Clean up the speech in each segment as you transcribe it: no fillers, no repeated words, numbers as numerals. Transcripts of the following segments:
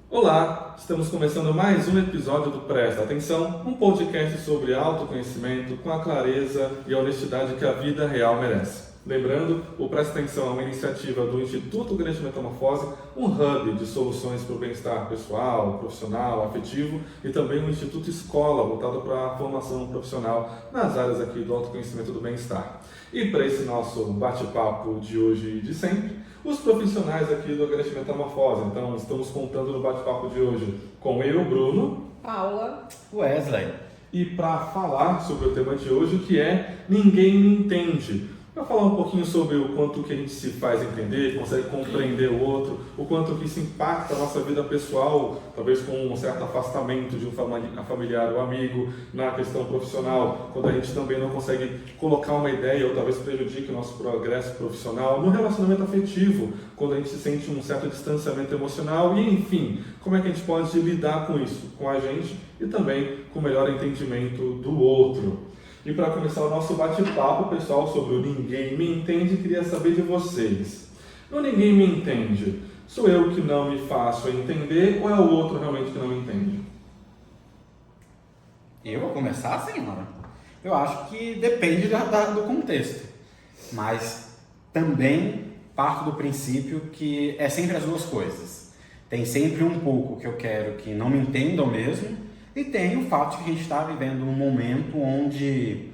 Olá, estamos começando mais um episódio do Presta Atenção, um podcast sobre autoconhecimento com a clareza e a honestidade que a vida real merece. Lembrando, o Presta Atenção é uma iniciativa do Instituto Grande Metamorfose, um hub de soluções para o bem-estar pessoal, profissional, afetivo e também um Instituto Escola voltado para a formação profissional nas áreas aqui do autoconhecimento do bem-estar. E para esse nosso bate-papo de hoje e de sempre, os profissionais aqui do Grande Metamorfose. Então, estamos contando no bate-papo de hoje com eu, Bruno, Paula, Wesley. e para falar sobre o tema de hoje, que é Ninguém Me Entende. Para falar um pouquinho sobre o quanto que a gente se faz entender, consegue compreender o outro, o quanto que isso impacta a nossa vida pessoal, talvez com um certo afastamento de um familiar ou amigo, na questão profissional, quando a gente também não consegue colocar uma ideia ou talvez prejudique o nosso progresso profissional, no relacionamento afetivo, quando a gente se sente um certo distanciamento emocional e, enfim, como é que a gente pode lidar com isso, com a gente e também com o melhor entendimento do outro. E para começar o nosso bate-papo, pessoal, sobre o Ninguém Me Entende, queria saber de vocês. No Ninguém Me Entende, sou eu que não me faço entender ou é o outro realmente que não me entende? Eu vou começar, senhora? Eu acho que depende do contexto, mas também parto do princípio que é sempre as duas coisas. Tem sempre um pouco que eu quero que não me entendam mesmo, e tem o fato de que a gente está vivendo um momento onde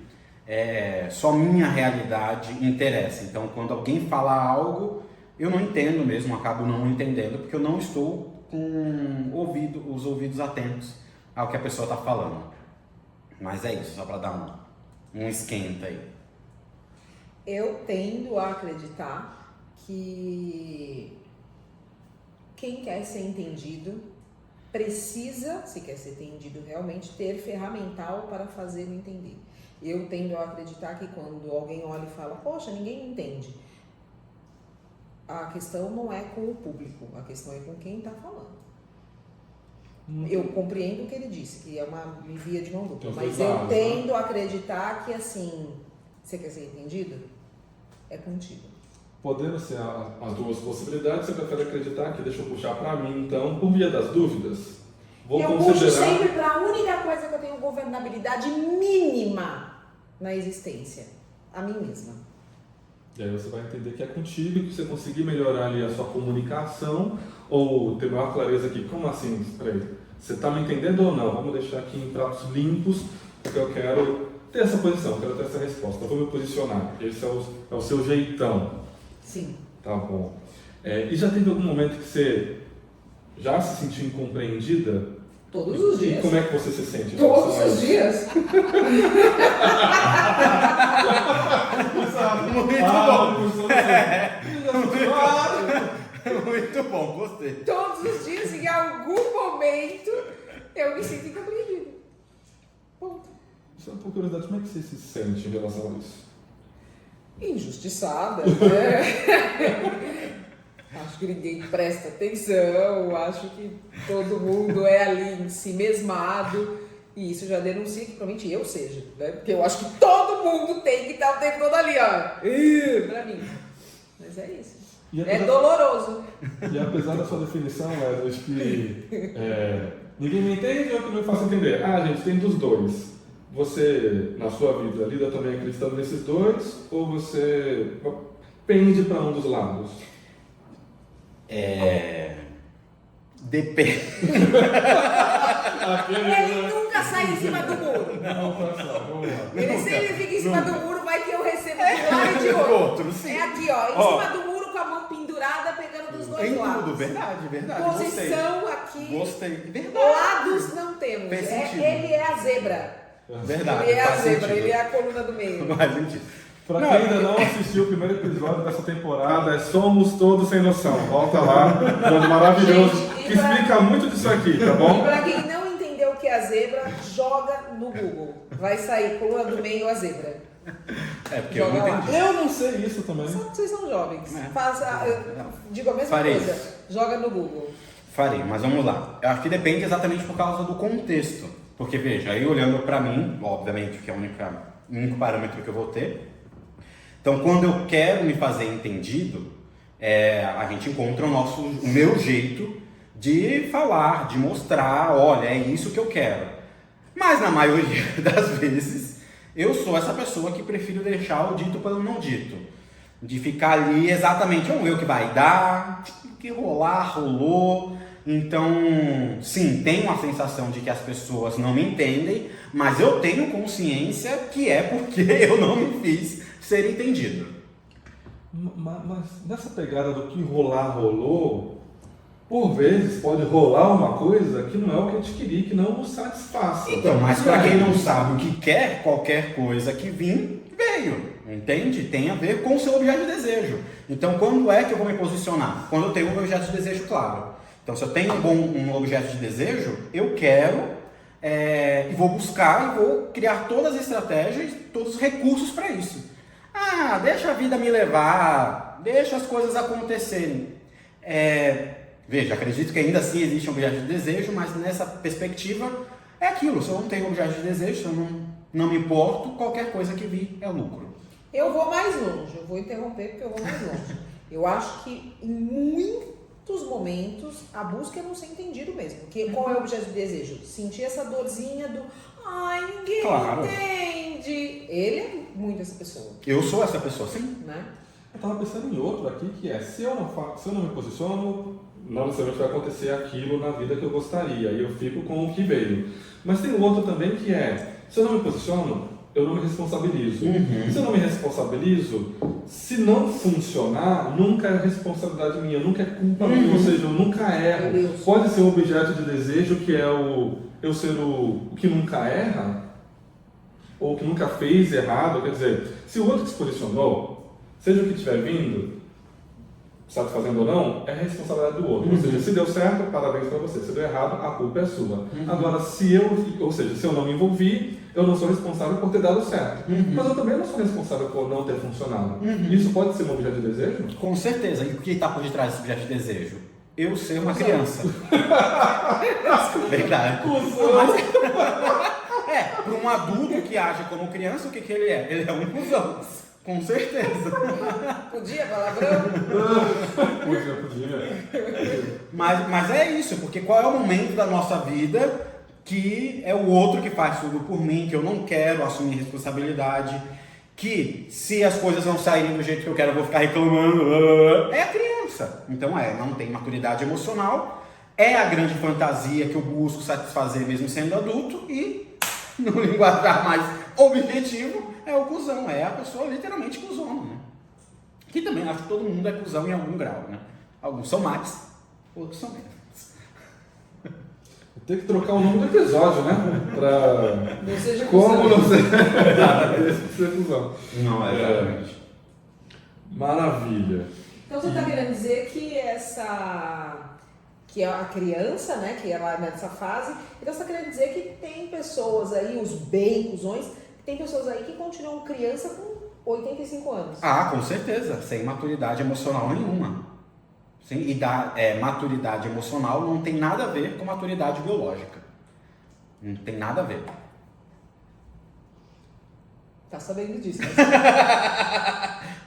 só minha realidade interessa. Então, quando alguém fala algo, eu não entendo mesmo, acabo não entendendo, porque eu não estou com os ouvidos atentos ao que a pessoa está falando. Mas é isso, só para dar um esquenta aí. eu tendo a acreditar que quem quer ser entendido precisa, se quer ser entendido realmente, ter ferramental para fazê-lo entender. Eu tendo a acreditar que quando alguém olha e fala, poxa, ninguém me entende, a questão não é com o público, a questão é com quem está falando. Eu compreendo o que ele disse, que é uma via de mão dupla, mas eu tendo a acreditar que assim, você quer ser entendido? É contigo. Podendo ser as duas possibilidades, você prefere acreditar que, deixa eu puxar para mim então, por via das dúvidas, Eu puxo sempre para a única coisa que eu tenho governabilidade mínima na existência, a mim mesma. E aí você vai entender que é contigo, que você conseguir melhorar ali a sua comunicação ou ter maior clareza aqui. Como assim? Peraí, você está me entendendo ou não? Vamos deixar aqui em pratos limpos, porque eu quero ter essa posição, quero ter essa resposta, eu vou me posicionar. Esse é o seu jeitão. Sim. Tá bom. E já teve algum momento que você já se sentiu incompreendida? Todos os dias. E como é que você se sente? Todos os dias. Muito bom, gostei. Todos os dias, em algum momento, eu me sinto incompreendida. Ponto. Só por curiosidade, como é que você se sente em relação a isso? Injustiçada, né? Acho que ninguém presta atenção, acho que todo mundo é ali em si mesmado, e isso já denuncia que provavelmente eu seja, né? Porque eu acho que todo mundo tem que estar o tempo todo ali, ó, pra mim. Mas é isso. É doloroso. E apesar da sua definição, Wesley, de que ninguém me entende ou que não me faço entender? Ah, gente, tem dos dois. Você, na sua vida, lida também acreditando nesses dois ou você pende para um dos lados? Depende. Ele nunca sai em cima do muro. Não, vamos lá. Ele sempre fica em cima do muro, vai que eu recebo de um lado e de outro. Outro, sim. É aqui, ó, em cima do muro com a mão pendurada, pegando dos dois Em lados. tudo, verdade. Posição aqui. Gostei. Verdade. Lados não temos. Faz sentido. Ele é a zebra. Verdade. Ele é a faz zebra, sentido. ele é a coluna do meio. Faz sentido. Pra quem ainda não assistiu o primeiro episódio dessa temporada, Somos Todos Sem Noção. Volta lá, episódio maravilhoso, Gente, que explica muito disso aqui, tá E bom? pra quem não entendeu o que é a zebra, joga no Google. Vai sair coluna do meio a zebra. Porque eu Joga não lá. entendi. Eu não sei isso também. Vocês são jovens. É. Digo a mesma Farei coisa. isso. Joga no Google. Farei, mas vamos lá. Eu acho que depende exatamente por causa do contexto. Porque, veja, aí olhando pra mim, obviamente, que é o único parâmetro que eu vou ter. Então, quando eu quero me fazer entendido, a gente encontra o meu jeito de falar, de mostrar, olha, é isso que eu quero. Mas na maioria das vezes, eu sou essa pessoa que prefiro deixar o dito pelo não dito. De ficar ali exatamente, vamos ver o que vai dar, o que rolar, rolou. Então, sim, tenho a sensação de que as pessoas não me entendem, mas eu tenho consciência que é porque eu não me fiz ser entendido. Mas nessa pegada do que rolar, rolou, por vezes pode rolar uma coisa que não é o que a gente queria, que não nos satisfaça. Então, mas para quem não sabe o que quer, qualquer coisa que vir, veio. Entende? Tem a ver com o seu objeto de desejo. Então, quando é que eu vou me posicionar? Quando eu tenho um objeto de desejo claro. Então, se eu tenho um objeto de desejo, eu quero e vou buscar e vou criar todas as estratégias, todos os recursos para isso. Ah, deixa a vida me levar, deixa as coisas acontecerem. Veja, acredito que ainda assim existe um objeto de desejo, mas nessa perspectiva é aquilo. Se eu não tenho objeto de desejo, se eu não me importo, qualquer coisa que vir é lucro. Eu vou mais longe, eu vou interromper porque eu vou mais longe. Eu acho que em muitos momentos a busca é não ser entendido mesmo. Porque qual é o objeto de desejo? Sentir essa dorzinha do ai, ninguém entende. Ele é muito essa pessoa. Eu sou essa pessoa, sim. Né? Eu estava pensando em outro aqui, que é, se eu não me posiciono, não necessariamente vai acontecer aquilo na vida que eu gostaria, e eu fico com o que veio. Mas tem um outro também que é, se eu não me posiciono, eu não me responsabilizo. Se eu não me responsabilizo, se não funcionar, nunca é responsabilidade minha, nunca é culpa minha, ou seja, eu nunca erro. Pode ser um objeto de desejo que é eu ser o que nunca erra, ou que nunca fez errado, quer dizer, se o outro que se posicionou, seja o que estiver vindo, satisfazendo ou não, é responsabilidade do outro. Ou seja, se deu certo, parabéns para você. Se deu errado, a culpa é sua. Agora, se eu não me envolvi, eu não sou responsável por ter dado certo. Mas eu também não sou responsável por não ter funcionado. Isso pode ser um objeto de desejo? Com certeza. E o que está por detrás desse objeto de desejo? Eu ser uma criança. Verdade. Para um adulto que age como criança, o que ele é? Ele é um cuzão. Com certeza. Podia, palavrão? Podia. Mas é isso, porque qual é o momento da nossa vida que é o outro que faz tudo por mim, que eu não quero assumir responsabilidade, que se as coisas não saírem do jeito que eu quero, eu vou ficar reclamando. É a criança. Então não tem maturidade emocional, é a grande fantasia que eu busco satisfazer mesmo sendo adulto e, no linguajar mais objetivo, é o cuzão, é a pessoa literalmente cuzona, né? Que também acho que todo mundo é cuzão em algum grau, né? Alguns são mais, outros são menos. Tem que trocar o nome do episódio, né? Pra... Não seja Como cuzão. não ser cuzão. Não, exatamente. Maravilha. Então você está querendo dizer que que a criança, né, que ela é nessa fase, então você está querendo dizer que tem pessoas aí, os bem cuzões, tem pessoas aí que continuam criança com 85 anos. Ah, com certeza, sem maturidade emocional nenhuma. Sim, e maturidade emocional não tem nada a ver com maturidade biológica. Não tem nada a ver. Tá sabendo disso, né?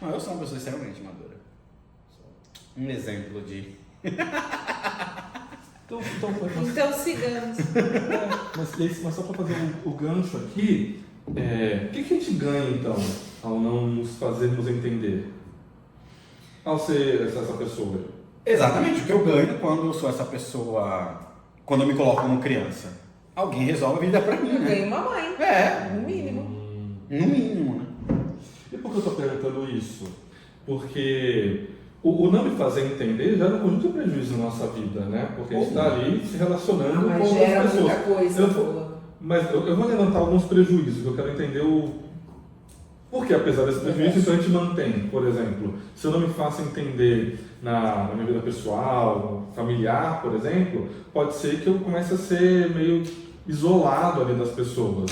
Não, eu sou uma pessoa extremamente madura. Sou um exemplo de... Então sigamos. Mas só para fazer o gancho aqui, o que a gente ganha então ao não nos fazermos entender? Ao ser essa pessoa? Exatamente, o que eu ganho quando eu sou essa pessoa, quando eu me coloco como criança. Alguém resolve a vida pra mim, Eu né? ganho uma mãe. No mínimo. No mínimo, né? E por que eu estou perguntando isso? Porque o não me fazer entender gera um conjunto de prejuízos na nossa vida, né? Porque a gente está ali se relacionando com Mas outras gera pessoas. muita coisa. Mas eu vou levantar alguns prejuízos, eu quero entender porque apesar desse prejuízo, então a gente mantém. Por exemplo, se eu não me faço entender na minha vida pessoal, familiar, por exemplo, pode ser que eu comece a ser meio isolado ali das pessoas.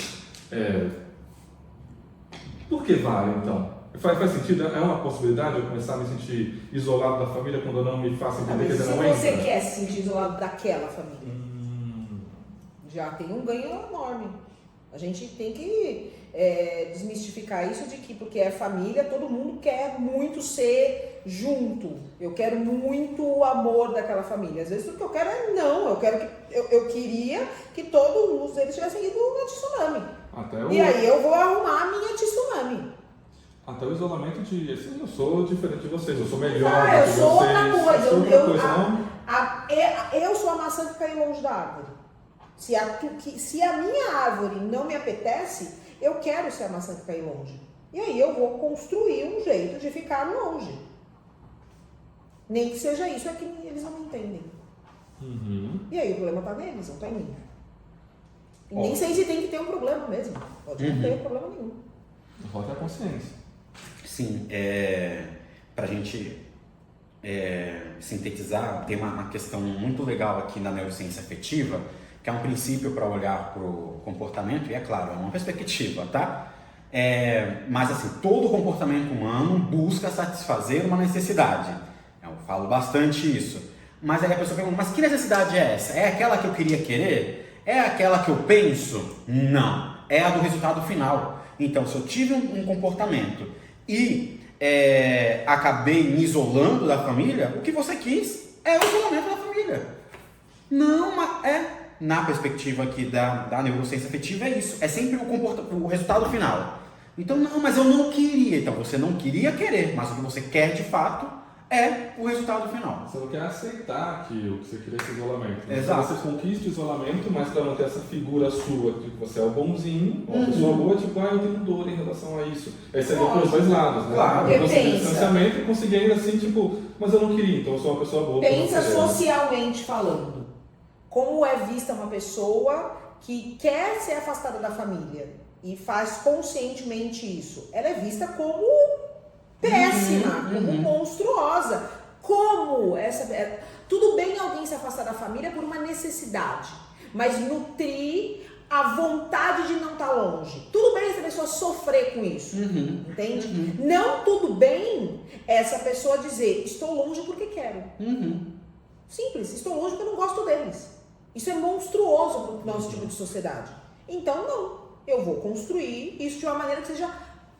Por que vale, então? Faz sentido? É uma possibilidade eu começar a me sentir isolado da família quando eu não me faço entender que Mas ele se não entra? você quer se sentir isolado daquela família, já tem um ganho enorme. A gente tem que desmistificar isso de que porque é família, todo mundo quer muito ser junto. Eu quero muito o amor daquela família. Às vezes o que eu quero é não. Eu queria que todos eles tivessem ido no tsunami. E aí eu vou arrumar a minha tsunami. Até o isolamento de, assim, eu sou diferente de vocês, eu sou melhor eu que sou vocês. outra coisa. Não? Eu sou a maçã que caiu longe da árvore. Se a minha árvore não me apetece, eu quero ser a maçã que caiu longe. E aí eu vou construir um jeito de ficar longe. Nem que seja isso, é que eles não me entendem. E aí o problema tá neles, não tá em mim. E nem sei se tem que ter um problema mesmo. Pode não ter problema nenhum. Rota a consciência. Sim, pra gente sintetizar, tem uma questão muito legal aqui na neurociência afetiva, que é um princípio para olhar para o comportamento, e é claro, é uma perspectiva, tá? Mas assim, todo comportamento humano busca satisfazer uma necessidade. Eu falo bastante isso. Mas aí a pessoa pergunta, mas que necessidade é essa? É aquela que eu queria querer? É aquela que eu penso? Não, é a do resultado final. Então, se eu tive um comportamento e acabei me isolando da família, o que você quis é o isolamento da família. Não, mas na perspectiva aqui da neurociência afetiva é isso. É sempre o resultado final. Então, não, mas eu não queria. Então, você não queria querer, mas o que você quer de fato é o resultado final. Você não quer aceitar que o que você queria é esse isolamento. Exato. Você conquista o isolamento, mas para manter essa figura sua, que você é o bonzinho, uma pessoa boa, tipo, eu tenho dor em relação a isso. Aí você vê pelos dois lados, né? Claro. Eu consegui distanciamento e consegui ainda assim, tipo, mas eu não queria, então eu sou uma pessoa boa. Pensa socialmente falando. Como é vista uma pessoa que quer ser afastada da família e faz conscientemente isso? Ela é vista como péssima, como monstruosa. Como tudo bem alguém se afastar da família por uma necessidade, mas nutrir a vontade de não estar longe. Tudo bem essa pessoa sofrer com isso, entende? Não tudo bem essa pessoa dizer, estou longe porque quero. Simples, estou longe porque eu não gosto deles. Isso é monstruoso para o nosso tipo de sociedade. Então não, eu vou construir isso de uma maneira que seja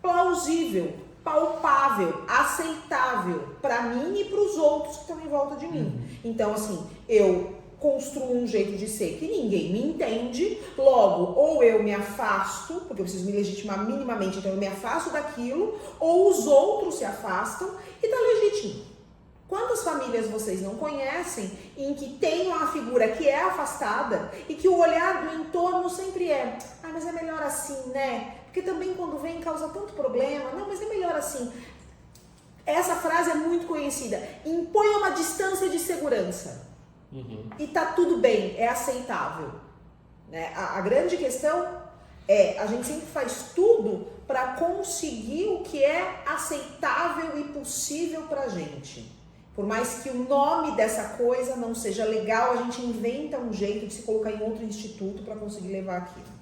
plausível, palpável, aceitável para mim e para os outros que estão em volta de mim. Então, assim, eu construo um jeito de ser que ninguém me entende, logo, ou eu me afasto, porque eu preciso me legitimar minimamente, então eu me afasto daquilo, ou os outros se afastam e tá legítimo. Quantas famílias vocês não conhecem em que tem uma figura que é afastada e que o olhar do entorno sempre é, mas é melhor assim, né? Porque também quando vem causa tanto problema. Não, mas é melhor assim. Essa frase é muito conhecida. Impõe uma distância de segurança. E tá tudo bem, é aceitável. Né? A grande questão é, a gente sempre faz tudo para conseguir o que é aceitável e possível pra gente. Por mais que o nome dessa coisa não seja legal, a gente inventa um jeito de se colocar em outro instituto para conseguir levar aquilo.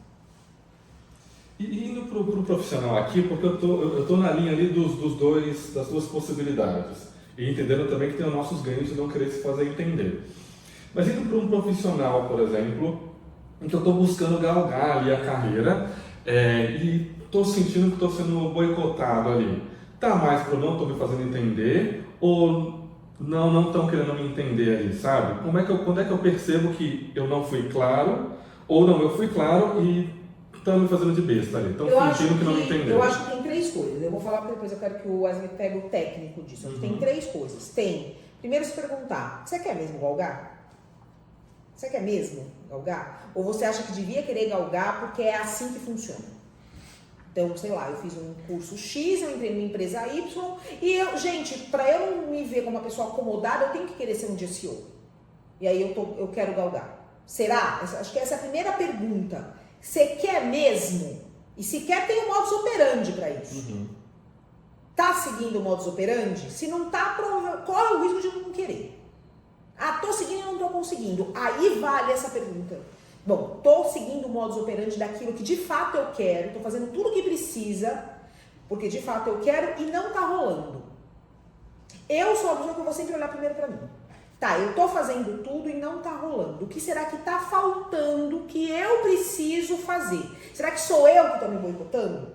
E indo pro profissional aqui, porque eu tô na linha ali das duas possibilidades. E entendendo também que tem os nossos ganhos de não querer se fazer entender. Mas indo para um profissional, por exemplo, em que eu estou buscando galgar ali a carreira e estou sentindo que estou sendo boicotado ali. Tá mais para eu não estou me fazendo entender ou não estão querendo me entender ali, sabe? Quando é que eu percebo que eu não fui claro ou não, eu fui claro e estão me fazendo de besta ali, estão fingindo que não me entenderam. Eu acho que tem três coisas. Eu vou falar porque depois eu quero que o Wesley pegue o técnico disso. Tem três coisas. Primeiro se perguntar, você quer mesmo galgar? Você quer mesmo galgar? Ou você acha que devia querer galgar porque é assim que funciona? Então, sei lá, eu fiz um curso X, eu entrei numa empresa Y e gente, para eu não me ver como uma pessoa acomodada, eu tenho que querer ser um CEO. E aí eu quero galgar. Será? Acho que essa é a primeira pergunta. Você quer mesmo? E se quer, tem um modus operandi para isso. Tá seguindo o modus operandi? Se não tá, corre o risco de não querer. Tô seguindo e não tô conseguindo. Aí vale essa pergunta. Bom, tô seguindo o modus operandi daquilo que de fato eu quero, tô fazendo tudo o que precisa, porque de fato eu quero e não tá rolando. Eu sou a pessoa que eu vou sempre olhar primeiro pra mim. Tá, eu tô fazendo tudo e não tá rolando. O que será que tá faltando que eu preciso fazer? Será que sou eu que tô me boicotando?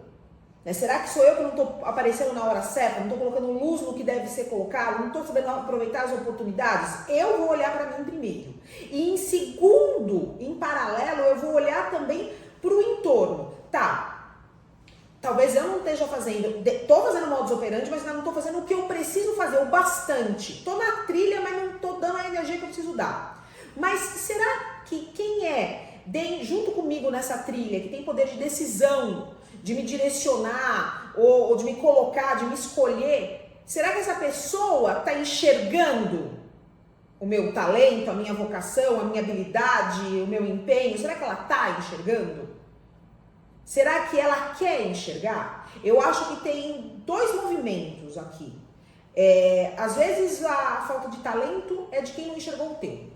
Né? Será que sou eu que não tô aparecendo na hora certa? Não tô colocando luz no que deve ser colocado? Não tô sabendo aproveitar as oportunidades? Eu vou olhar para mim primeiro. E em segundo, em paralelo, eu vou olhar também pro entorno. Tá, talvez eu não esteja fazendo, tô fazendo modus operandi, mas ainda não tô fazendo o que eu preciso fazer, o bastante. Tô na trilha, mas não tô dando a energia que eu preciso dar. Mas será que quem é junto comigo nessa trilha, que tem poder de decisão, de me direcionar, ou de me colocar, de me escolher, será que essa pessoa tá enxergando o meu talento, a minha vocação, a minha habilidade, o meu empenho? Será que ela tá enxergando? Será que ela quer enxergar? Eu acho que tem dois movimentos aqui. Às vezes a falta de talento é de quem não enxergou o teu.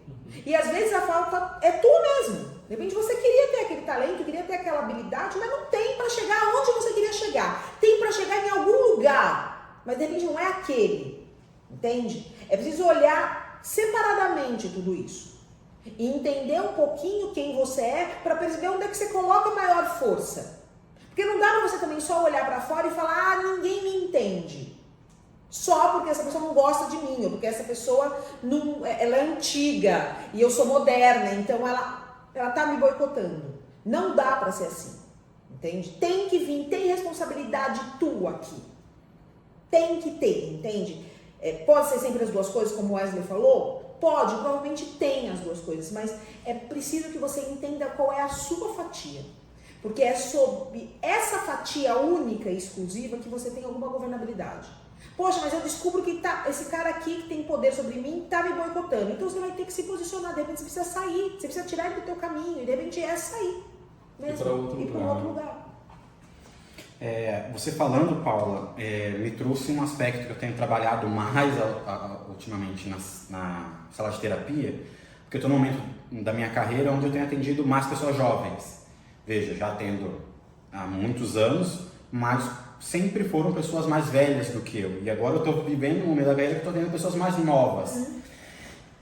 E às vezes a falta é tua mesmo. De repente você queria ter aquele talento, queria ter aquela habilidade, mas não tem para chegar onde você queria chegar. Tem para chegar em algum lugar, mas de repente não é aquele. Entende? É preciso olhar separadamente tudo isso. E entender um pouquinho quem você é para perceber onde é que você coloca a maior força. Porque não dá para você também só olhar para fora e falar, ninguém me entende. Só porque essa pessoa não gosta de mim, ou porque essa pessoa ela é antiga e eu sou moderna, então ela tá me boicotando. Não dá para ser assim, entende? Tem que vir, tem responsabilidade tua aqui. Tem que ter, entende? Pode ser sempre as duas coisas, como o Wesley falou? Pode, provavelmente tem as duas coisas, mas é preciso que você entenda qual é a sua fatia. Porque é sobre essa fatia única e exclusiva que você tem alguma governabilidade. Poxa, mas eu descubro que esse cara aqui que tem poder sobre mim tá me boicotando. Então você vai ter que se posicionar, de repente você precisa sair, você precisa tirar ele do teu caminho, e de repente sair. Mesmo, ir para outro lugar. Você falando, Paula, me trouxe um aspecto que eu tenho trabalhado mais ultimamente na sala de terapia, porque eu estou num momento da minha carreira onde eu tenho atendido mais pessoas jovens. Veja, já atendo há muitos anos, mas sempre foram pessoas mais velhas do que eu. E agora eu estou vivendo um momento da carreira que estou tendo pessoas mais novas.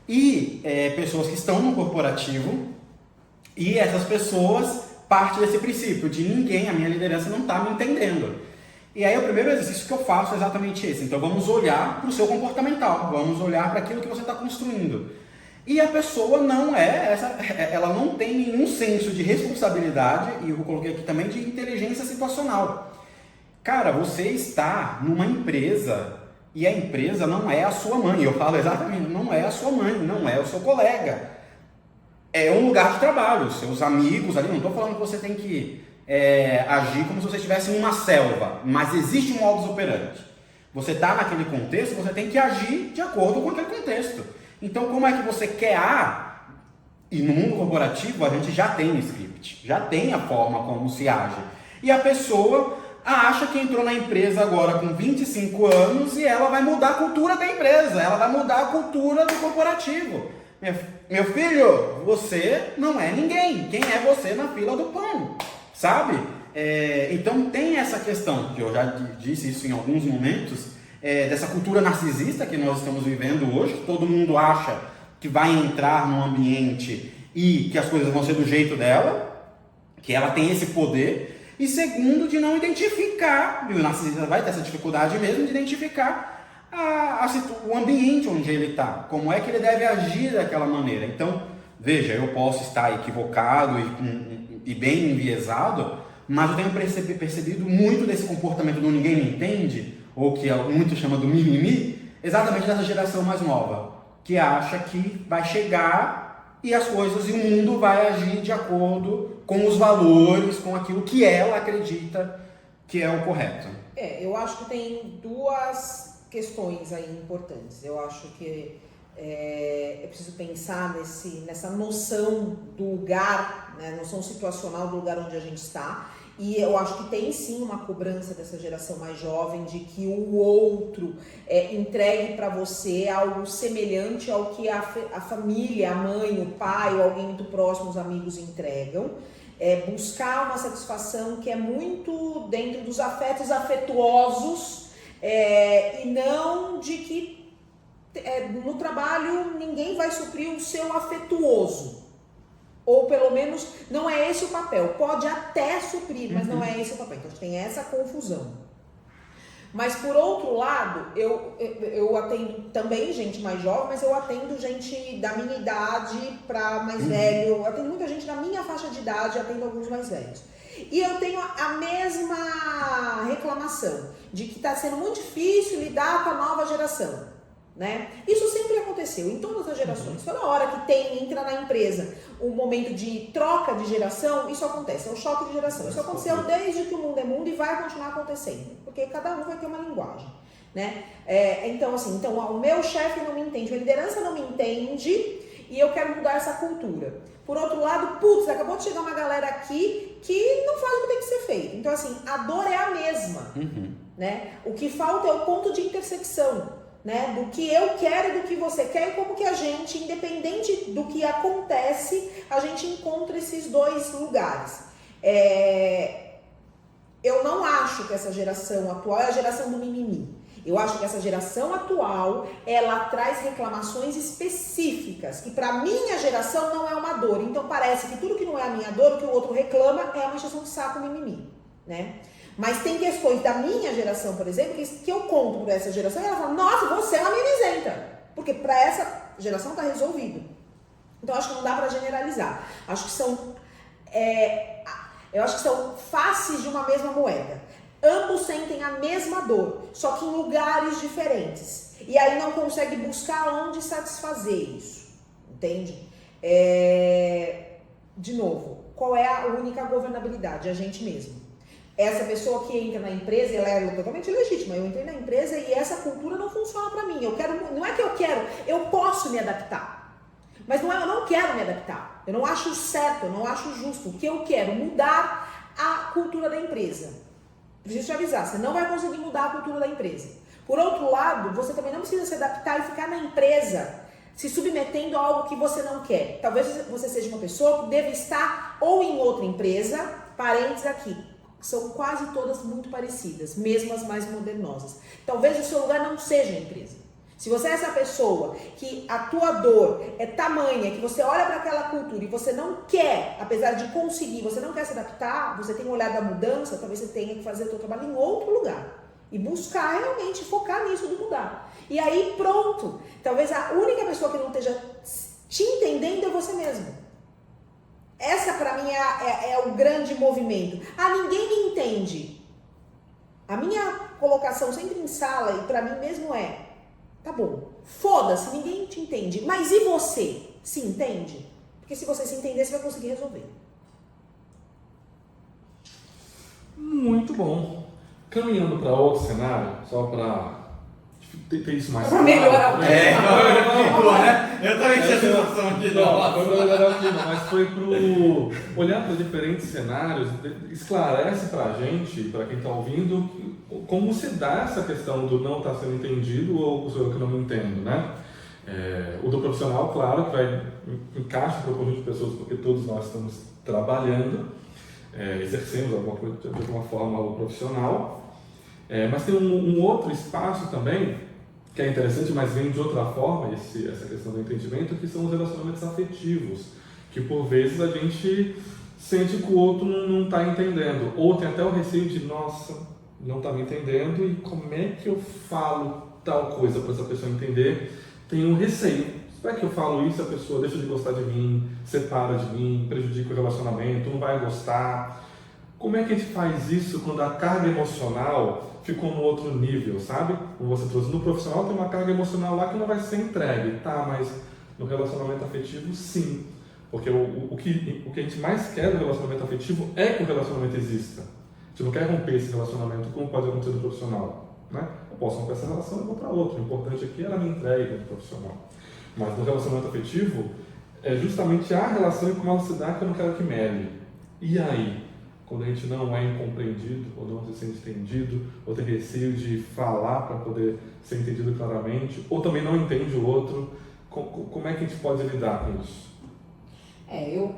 E pessoas que estão no corporativo, e essas pessoas parte desse princípio de a minha liderança não está me entendendo. E aí o primeiro exercício que eu faço é exatamente esse. Então vamos olhar para o seu comportamental, vamos olhar para aquilo que você está construindo. E a pessoa ela não tem nenhum senso de responsabilidade, e eu coloquei aqui também de inteligência situacional. Cara, você está numa empresa e a empresa não é a sua mãe. Eu falo exatamente, não é a sua mãe, não é o seu colega. É um lugar de trabalho, seus amigos ali, não estou falando que você tem que agir como se você estivesse em uma selva, mas existe um modus operandi. Você está naquele contexto, você tem que agir de acordo com aquele contexto. Então, como é que você quer E no mundo corporativo a gente já tem um script, já tem a forma como se age. E a pessoa acha que entrou na empresa agora com 25 anos e ela vai mudar a cultura da empresa, ela vai mudar a cultura do corporativo. Meu filho, você não é ninguém. Quem é você na fila do pão? Sabe? Então tem essa questão, que eu já disse isso em alguns momentos, dessa cultura narcisista que nós estamos vivendo hoje, que todo mundo acha que vai entrar num ambiente e que as coisas vão ser do jeito dela, que ela tem esse poder. E segundo, de não identificar, e o narcisista vai ter essa dificuldade mesmo de identificar o ambiente onde ele está, como é que ele deve agir daquela maneira. Então, veja, eu posso estar equivocado e bem enviesado, mas eu tenho percebido muito desse comportamento do ninguém me entende, ou que muito chama do mimimi, exatamente dessa geração mais nova, que acha que vai chegar e as coisas e o mundo vai agir de acordo com os valores, com aquilo que ela acredita que é o correto. Eu acho que tem duas questões aí importantes. Eu acho que é preciso pensar nessa noção do lugar, né, noção situacional do lugar onde a gente está. E eu acho que tem sim uma cobrança dessa geração mais jovem de que o outro entregue para você algo semelhante ao que a família, a mãe, o pai ou alguém muito próximo, os amigos entregam. Buscar uma satisfação que é muito dentro dos afetos afetuosos e não de que no trabalho ninguém vai suprir o seu afetuoso. Ou pelo menos não é esse o papel. Pode até suprir, mas não é esse o papel. Então tem essa confusão. Mas por outro lado, eu atendo também gente mais jovem, mas eu atendo gente da minha idade para mais velho. Eu atendo muita gente da minha faixa de idade, atendo alguns mais velhos. E eu tenho a mesma reclamação de que está sendo muito difícil lidar com a nova geração, né? Isso sempre aconteceu em todas as gerações. Toda hora que entra na empresa um momento de troca de geração, isso acontece, é um choque de geração. Isso aconteceu desde que o mundo é mundo e vai continuar acontecendo, porque cada um vai ter uma linguagem, né? Então, o meu chefe não me entende, a liderança não me entende e eu quero mudar essa cultura. Por outro lado, acabou de chegar uma galera aqui que não faz o que tem que ser feito. Então, assim, a dor é a mesma, né? O que falta é o ponto de intersecção, né? Do que eu quero e do que você quer e como que a gente, independente do que acontece, a gente encontra esses dois lugares. Eu não acho que essa geração atual é a geração do mimimi. Eu acho que essa geração atual, ela traz reclamações específicas, que para minha geração não é uma dor. Então parece que tudo que não é a minha dor, o que o outro reclama, é uma encheção de saco, mimimi, né? Mas tem questões da minha geração, por exemplo, que eu conto para essa geração e ela fala, nossa, você é uma mimizenta. Porque para essa geração tá resolvido. Então acho que não dá para generalizar. Acho que eu acho que são faces de uma mesma moeda. Ambos sentem a mesma dor, só que em lugares diferentes. E aí não consegue buscar onde satisfazer isso. Entende? De novo, qual é a única governabilidade? A gente mesmo. Essa pessoa que entra na empresa, ela é totalmente legítima. Eu entrei na empresa e essa cultura não funciona para mim. Não é que eu quero, eu posso me adaptar. Mas eu não quero me adaptar. Eu não acho certo, eu não acho justo. O que eu quero? Mudar a cultura da empresa. Preciso te avisar, você não vai conseguir mudar a cultura da empresa. Por outro lado, você também não precisa se adaptar e ficar na empresa se submetendo a algo que você não quer. Talvez você seja uma pessoa que deve estar ou em outra empresa, parênteses aqui, são quase todas muito parecidas, mesmo as mais modernosas. Talvez o seu lugar não seja a empresa. Se você é essa pessoa que a tua dor é tamanha, que você olha para aquela cultura e você não quer, apesar de conseguir, você não quer se adaptar, você tem um olhar da mudança, talvez você tenha que fazer o seu trabalho em outro lugar. E buscar realmente, focar nisso de mudar. E aí pronto, talvez a única pessoa que não esteja te entendendo é você mesmo. Essa para mim é o grande movimento. Ninguém me entende. A minha colocação sempre em sala e para mim mesmo tá bom, foda-se, ninguém te entende. Mas e você? Se entende? Porque se você se entender, você vai conseguir resolver. Muito bom. Caminhando para outro cenário, só para ter isso mais claro. Melhorar. Eu também tinha essa sensação aqui. Mas foi olhar para diferentes cenários, esclarece para a gente, para quem está ouvindo, como se dá essa questão do não estar sendo entendido ou sou eu que não me entendo, né? O do profissional, claro, que vai encaixa para o conjunto de pessoas, porque todos nós estamos trabalhando, exercemos de alguma forma o profissional, mas tem um outro espaço também que é interessante, mas vem de outra forma, essa questão do entendimento, que são os relacionamentos afetivos, que por vezes a gente sente que o outro não está entendendo, ou tem até o receio de, nossa, não está me entendendo, e como é que eu falo tal coisa para essa pessoa entender? Tem um receio. Será que eu falo isso, a pessoa deixa de gostar de mim, separa de mim, prejudica o relacionamento, não vai gostar? Como é que a gente faz isso quando a carga emocional ficou no outro nível, sabe? Como você trouxe, no profissional tem uma carga emocional lá que não vai ser entregue, tá? Mas no relacionamento afetivo, sim. Porque o que a gente mais quer no relacionamento afetivo é que o relacionamento exista. A gente não quer romper esse relacionamento, como pode acontecer no profissional, né? Eu posso romper essa relação e vou para outra. O importante aqui é ela me entregue no profissional. Mas no relacionamento afetivo, é justamente a relação e como ela se dá que eu não quero que mele. E aí? Quando a gente não é incompreendido, ou não se sente entendido, ou tem receio de falar para poder ser entendido claramente, ou também não entende o outro, como é que a gente pode lidar com isso?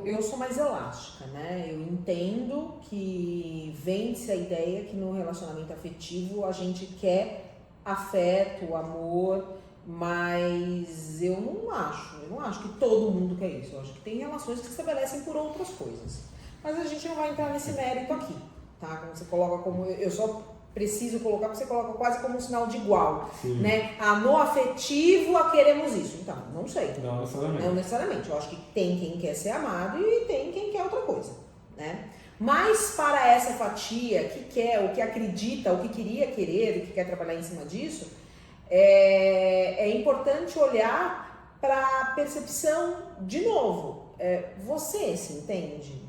Eu sou mais elástica, né? Eu entendo que vence a ideia que no relacionamento afetivo a gente quer afeto, amor, Mas eu não acho que todo mundo quer isso. Eu acho que tem relações que se estabelecem por outras coisas. Mas a gente não vai entrar nesse mérito aqui, tá? Quando você coloca como... Eu só preciso colocar, porque você coloca quase como um sinal de igual, né? No afetivo, queremos isso. Então, não sei. Não necessariamente. Não necessariamente. Eu acho que tem quem quer ser amado e tem quem quer outra coisa, né? Mas para essa fatia que quer, o que acredita, o que queria querer, o que quer trabalhar em cima disso, é importante olhar para a percepção de novo. Você se entende?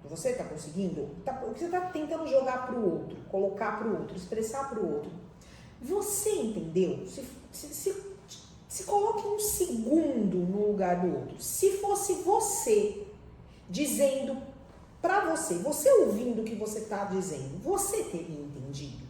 Você está conseguindo? O que você está tentando jogar para o outro, colocar para o outro, expressar para o outro. Você entendeu? Se coloque um segundo no lugar do outro. Se fosse você dizendo para você ouvindo o que você está dizendo, você teria entendido?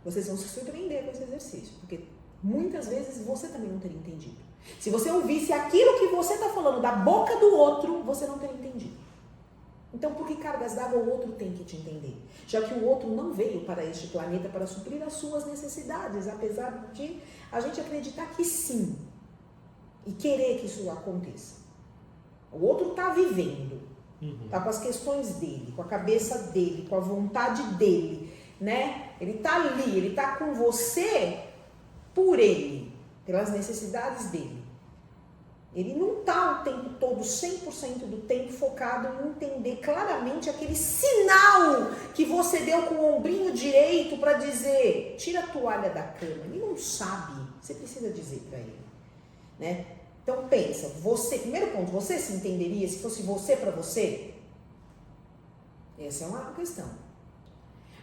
Vocês vão se surpreender com esse exercício, porque muitas vezes você também não teria entendido. Se você ouvisse aquilo que você está falando da boca do outro, você não teria entendido. Então, por que cargas d'água o outro tem que te entender? Já que o outro não veio para este planeta para suprir as suas necessidades, apesar de a gente acreditar que sim, e querer que isso aconteça. O outro está vivendo, está com as questões dele, com a cabeça dele, com a vontade dele, né? Ele está ali, ele está com você por ele, pelas necessidades dele. Ele não está o tempo todo, 100% do tempo, focado em entender claramente aquele sinal que você deu com o ombrinho direito para dizer, tira a toalha da cama. Ele não sabe, você precisa dizer para ele, né? Então pensa, primeiro ponto, você se entenderia se fosse você para você? Essa é uma questão.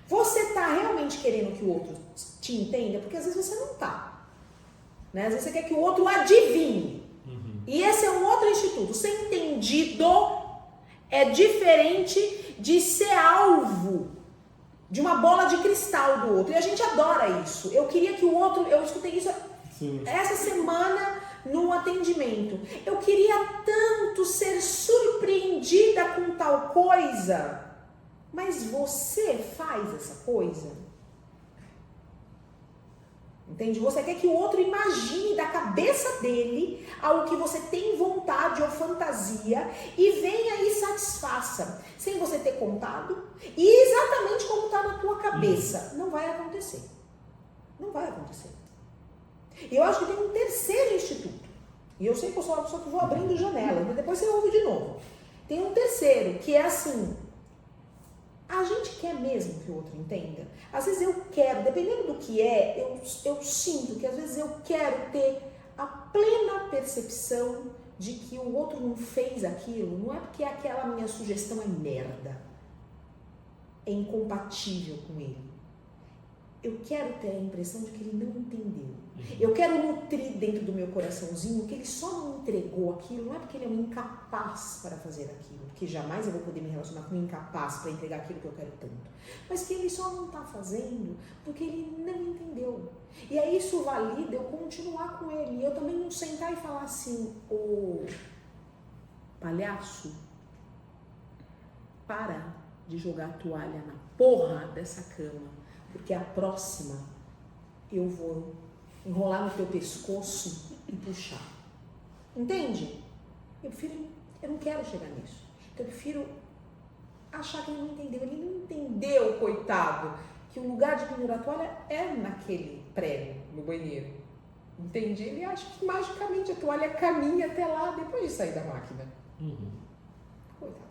Você está realmente querendo que o outro te entenda? Porque às vezes você não está. Né? Às vezes você quer que o outro adivinhe. E esse é um outro instituto. Ser entendido é diferente de ser alvo de uma bola de cristal do outro. E a gente adora isso. Eu queria que o outro... Eu escutei isso essa semana no atendimento. Eu queria tanto ser surpreendida com tal coisa. Mas você faz essa coisa? Entende? Você quer que o outro imagine da cabeça dele algo que você tem vontade ou fantasia e venha e satisfaça, sem você ter contado e exatamente como está na tua cabeça. Não vai acontecer. Não vai acontecer. Eu acho que tem um terceiro instituto. E eu sei que eu sou uma pessoa que vou abrindo janelas, mas depois você ouve de novo. Tem um terceiro, que é assim... A gente quer mesmo que o outro entenda? Às vezes eu quero, dependendo do que é, eu sinto que às vezes eu quero ter a plena percepção de que o outro não fez aquilo, não é porque aquela minha sugestão é merda, é incompatível com ele. Eu quero ter a impressão de que ele não entendeu. Eu quero nutrir dentro do meu coraçãozinho que ele só não entregou aquilo, não é porque ele é um incapaz para fazer aquilo, porque jamais eu vou poder me relacionar com um incapaz para entregar aquilo que eu quero tanto, mas que ele só não está fazendo porque ele não entendeu. E aí isso valida eu continuar com ele, e eu também não sentar e falar assim, ô palhaço, para de jogar a toalha na porra dessa cama, porque a próxima eu vou enrolar no teu pescoço e puxar. Entende? Eu não quero chegar nisso. Então eu prefiro achar que ele não entendeu. Ele não entendeu, coitado, que o lugar de pendurar a toalha é naquele prego, no banheiro. Entende? Ele acha que magicamente a toalha caminha até lá depois de sair da máquina. Coitado.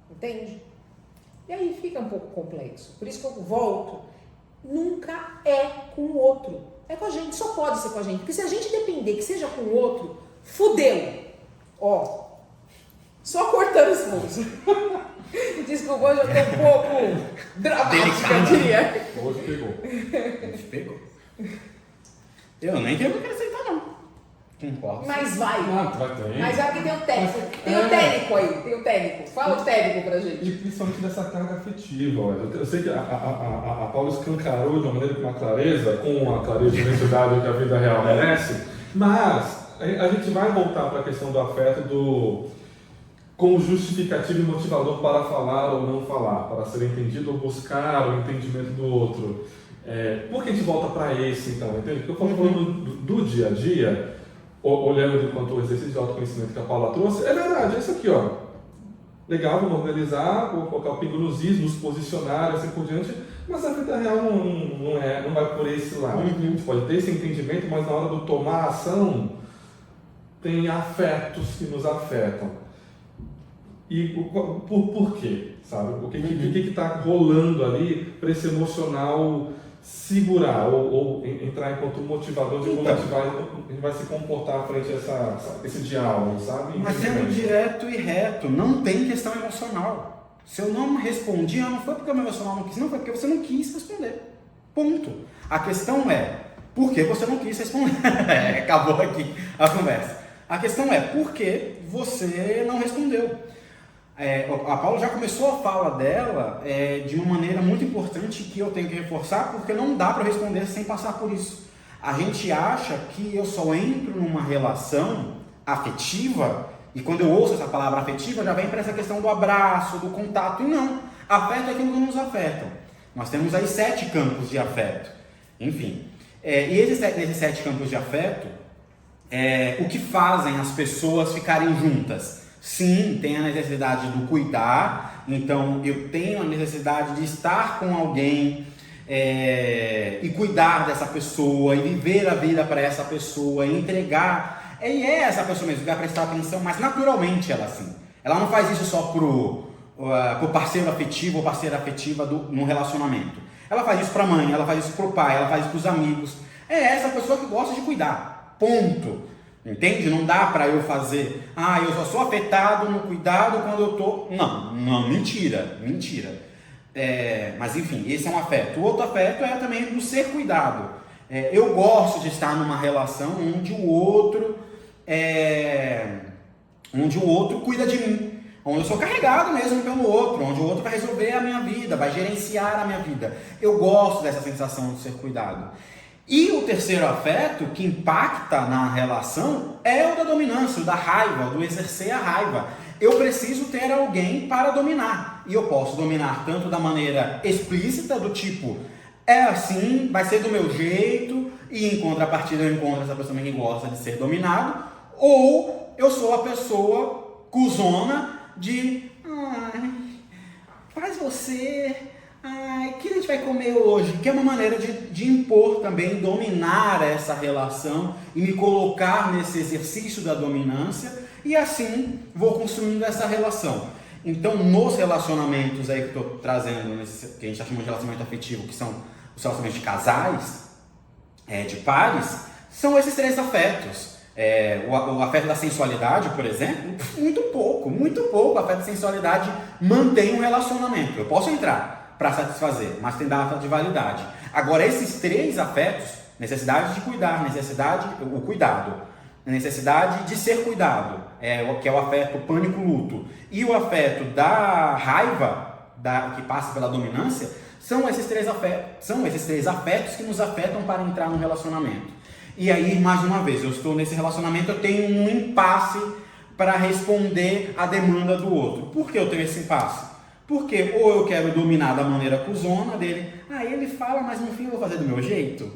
Entende? E aí fica um pouco complexo. Por isso que eu volto. Nunca é com o outro. É com a gente. Só pode ser com a gente. Porque se a gente depender que seja com o outro, fudeu. Ó. Só cortando os fundos. Desculpa, hoje eu tô um pouco dramática, eu diria. Hoje pegou. Eu nem tenho o que acrescentar, não. Concordo. Mas vai. Vai ter. Mas vai que tem o técnico. Tem o técnico aí. Tem o técnico. Fala o técnico pra gente. E principalmente dessa carga afetiva. Eu sei que a Paula escancarou de uma maneira com uma clareza, com a clareza e identidade que a vida real merece, mas a gente vai voltar para a questão do afeto, com justificativo e motivador para falar ou não falar, para ser entendido ou buscar o entendimento do outro. Por que a gente volta para esse, então? Entende? Porque eu estou falando do dia a dia, olhando enquanto o exercício de autoconhecimento que a Paula trouxe, é verdade, é isso aqui, ó. Legal, vamos organizar, vou colocar o pingo nos is, nos posicionar, assim por diante, mas a vida real não vai por esse lado. A gente pode ter esse entendimento, mas na hora do tomar ação, tem afetos que nos afetam. E por quê? Sabe? O que está rolando ali para esse emocional segurar ou entrar enquanto motivador de como a gente vai se comportar frente a esse diálogo, sabe? Mas sendo direto e reto, não tem questão emocional. Se eu não respondi, não foi porque o meu emocional não quis, não foi porque você não quis responder. Ponto. A questão é, por que você não quis responder? Acabou aqui a conversa. A questão é, por que você não respondeu? A Paula já começou a fala dela de uma maneira muito importante que eu tenho que reforçar, porque não dá para responder sem passar por isso. A gente acha que eu só entro numa relação afetiva, e quando eu ouço essa palavra afetiva, já vem para essa questão do abraço, do contato, e não. Afeto é aquilo que nos afeta. Nós temos aí 7 campos de afeto. Enfim, e nesses 7 campos de afeto, o que fazem as pessoas ficarem juntas? Sim, tem a necessidade do cuidar, então eu tenho a necessidade de estar com alguém e cuidar dessa pessoa, e viver a vida para essa pessoa, e entregar, e essa pessoa mesmo, vai prestar atenção, mas naturalmente ela assim, ela não faz isso só pro parceiro afetivo ou parceira afetiva no relacionamento, ela faz isso para a mãe, ela faz isso pro pai, ela faz isso pros amigos, é essa pessoa que gosta de cuidar, ponto. Entende? Não dá para eu fazer, eu só sou afetado no cuidado quando eu tô... Não, mentira. Mas enfim, esse é um afeto. O outro afeto é também do ser cuidado. Eu gosto de estar numa relação onde o outro cuida de mim, onde eu sou carregado mesmo pelo outro, onde o outro vai resolver a minha vida, vai gerenciar a minha vida. Eu gosto dessa sensação de ser cuidado. E o terceiro afeto que impacta na relação é o da dominância, o da raiva, do exercer a raiva. Eu preciso ter alguém para dominar. E eu posso dominar tanto da maneira explícita, do tipo, é assim, vai ser do meu jeito, e em contrapartida eu encontro essa pessoa que gosta de ser dominado, ou eu sou a pessoa cuzona de, faz você... o que a gente vai comer hoje? Que é uma maneira de impor também, dominar essa relação e me colocar nesse exercício da dominância, e assim vou construindo essa relação. Então, nos relacionamentos aí que eu estou trazendo, que a gente está chamando de relacionamento afetivo, que são os relacionamentos de casais, de pares, são esses 3 afetos. O afeto da sensualidade, por exemplo, muito pouco. O afeto da sensualidade mantém um relacionamento. Eu posso entrar para satisfazer, mas tem data de validade. Agora, esses 3 afetos, necessidade de cuidar, o cuidado, necessidade de ser cuidado, que é o afeto pânico-luto, e o afeto da raiva, que passa pela dominância, são esses 3 afetos que nos afetam para entrar no relacionamento. E aí, mais uma vez, eu estou nesse relacionamento, eu tenho um impasse para responder à demanda do outro. Por que eu tenho esse impasse? Porque ou eu quero dominar da maneira cuzona dele, ele fala, mas no fim eu vou fazer do meu jeito,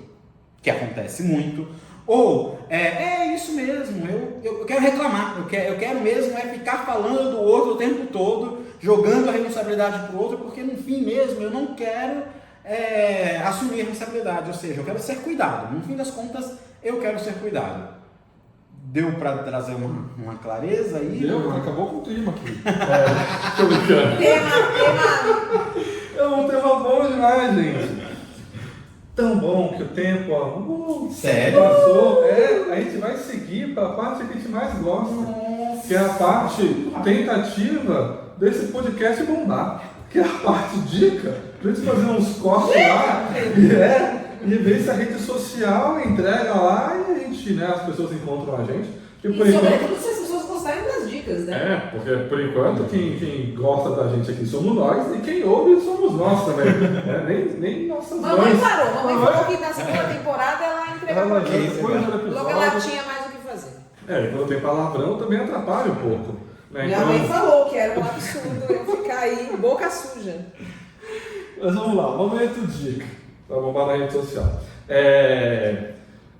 que acontece muito, ou é isso mesmo, eu quero reclamar, eu quero mesmo ficar falando do outro o tempo todo, jogando a responsabilidade para o outro, porque no fim mesmo eu não quero assumir a responsabilidade, ou seja, eu quero ser cuidado, no fim das contas eu quero ser cuidado. Deu para trazer uma clareza aí? Deu, acabou com o clima aqui. Tô brincando. É um tema bom demais, gente. Tão bom que o tempo sério? Passou. A gente vai seguir para a parte que a gente mais gosta. Nossa. Que é a parte tentativa desse podcast bombar. Que é a parte dica, pra gente fazer uns cortes lá. E ver se a rede social entrega lá e a gente, as pessoas encontram a gente. E sobretudo se as pessoas gostarem das dicas, né? Porque por enquanto quem gosta da gente aqui somos nós e quem ouve somos nós também. Nem nossas mães. Mamãe falou que na segunda temporada ela entregava depois do episódio. Logo ela tinha mais o que fazer. Quando tem palavrão também atrapalha um pouco. Né? Minha mãe falou que era um absurdo eu ficar aí boca suja. Mas vamos lá, momento dica. Tá bom, para a rede social.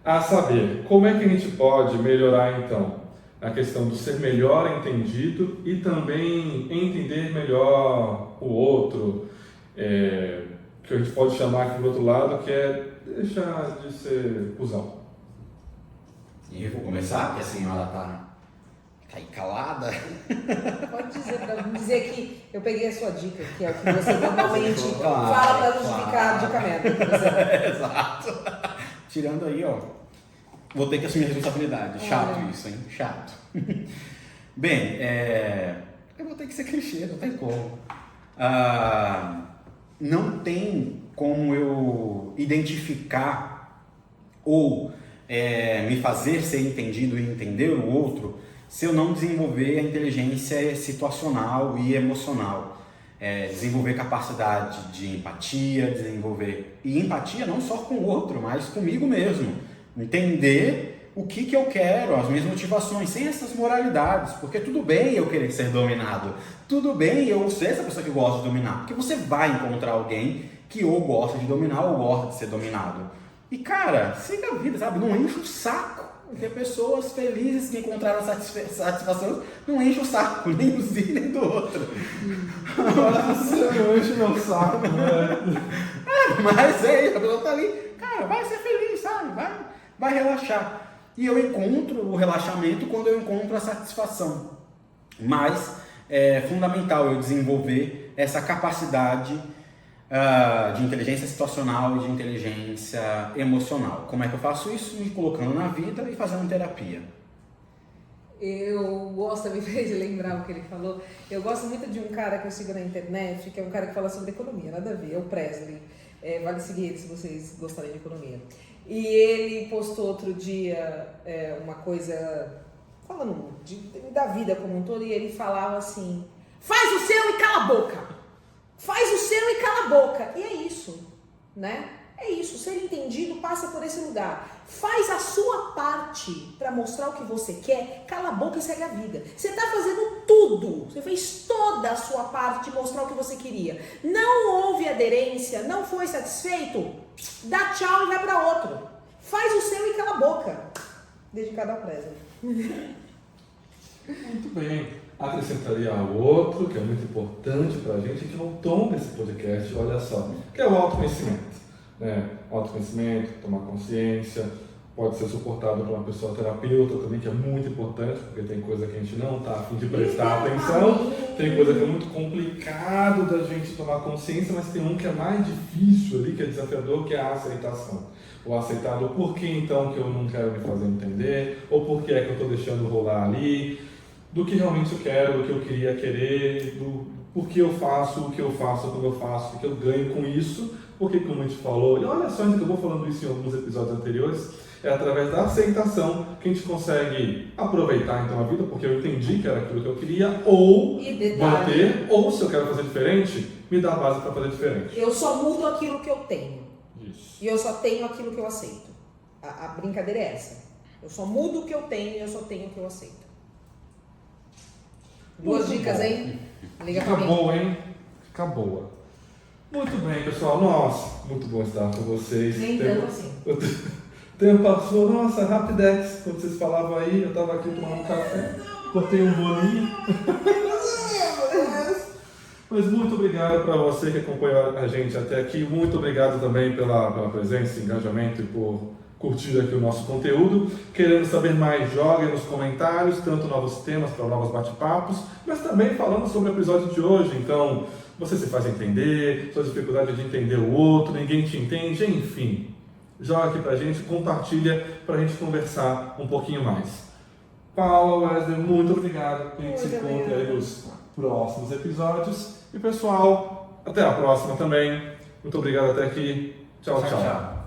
A saber, como é que a gente pode melhorar então a questão do ser melhor entendido e também entender melhor o outro, que a gente pode chamar aqui do outro lado, que é deixar de ser cuzão. E eu vou começar, porque a senhora tá aí calada. Pode dizer, pra não dizer que eu peguei a sua dica, que é o que você normalmente Claro, fala pra justificar a dica merda. Exato. Tirando aí, ó. Vou ter que assumir a responsabilidade. Chato isso, hein? Chato. Bem, eu vou ter que ser clichê, não tem como. Não tem como eu identificar ou me fazer ser entendido e entender o outro se eu não desenvolver a inteligência situacional e emocional. Desenvolver capacidade de empatia, e empatia não só com o outro, mas comigo mesmo. Entender o que eu quero, as minhas motivações, sem essas moralidades, porque tudo bem eu querer ser dominado, tudo bem eu ser essa pessoa que gosta de dominar, porque você vai encontrar alguém que ou gosta de dominar ou gosta de ser dominado. E cara, siga a vida, sabe? Não enche o saco. Porque pessoas felizes que encontraram satisfação não enchem o saco, nem o zi, nem do outro. Você não enche meu saco, né? Mas é isso, a pessoa tá ali, cara, vai ser feliz, sabe? Vai relaxar. E eu encontro o relaxamento quando eu encontro a satisfação. Mas é fundamental eu desenvolver essa capacidade de inteligência situacional e de inteligência emocional. Como é que eu faço isso? Me colocando na vida e fazendo terapia. Eu gosto, me fez lembrar o que ele falou. Eu gosto muito de um cara que eu sigo na internet, que é um cara que fala sobre economia, nada a ver, é o Presley. Vale seguir ele se vocês gostarem de economia. E ele postou outro dia uma coisa falando da vida como um todo, e ele falava assim: faz o seu e cala a boca! Faz o seu e cala a boca. E é isso, né? É isso. Ser entendido passa por esse lugar. Faz a sua parte para mostrar o que você quer, cala a boca e segue a vida. Você está fazendo tudo. Você fez toda a sua parte de mostrar o que você queria. Não houve aderência, não foi satisfeito, dá tchau e vai para outro. Faz o seu e cala a boca. Dedicado ao Presley. Muito bem. Acrescentaria ao outro, que é muito importante para a gente, que é o tom desse podcast, olha só, que é o autoconhecimento. Né? Autoconhecimento, tomar consciência, pode ser suportado por uma pessoa terapeuta também, que é muito importante, porque tem coisa que a gente não está a fim de prestar atenção, tem coisa que é muito complicado da gente tomar consciência, mas tem um que é mais difícil ali, que é desafiador, que é a aceitação. O aceitar do porquê então que eu não quero me fazer entender, ou porquê é que eu estou deixando rolar ali, do que realmente eu quero, do que eu queria querer, do porquê eu faço, o que eu faço, como eu faço, o que eu ganho com isso, porque como a gente falou, e olha só, a gente acabou falando isso em alguns episódios anteriores, é através da aceitação que a gente consegue aproveitar então a vida, porque eu entendi que era aquilo que eu queria, ou manter, ou se eu quero fazer diferente, me dá a base para fazer diferente. Eu só mudo aquilo que eu tenho. Isso. E eu só tenho aquilo que eu aceito. A brincadeira é essa. Eu só mudo o que eu tenho e eu só tenho o que eu aceito. Duas Muito dicas, bom. hein? Liga Fica pra mim. boa, hein? Fica boa. Muito bem, pessoal. Nossa, muito bom estar com vocês. Nem tanto assim. O tempo passou, nossa, rapidex. Quando vocês falavam aí, eu tava aqui tomando um café, cortei um bolinho. Mas muito obrigado para você que acompanhou a gente até aqui. Muito obrigado também pela presença, engajamento e por curtir aqui o nosso conteúdo. Querendo saber mais, joguem nos comentários, tanto novos temas para novos bate-papos, mas também falando sobre o episódio de hoje. Então, você se faz entender, sua dificuldade de entender o outro, ninguém te entende, enfim. Joga aqui pra gente, compartilha pra gente conversar um pouquinho mais. Paula, Wesley, muito obrigado. A gente se encontra aí nos próximos episódios. E pessoal, até a próxima também. Muito obrigado até aqui. Tchau, tchau.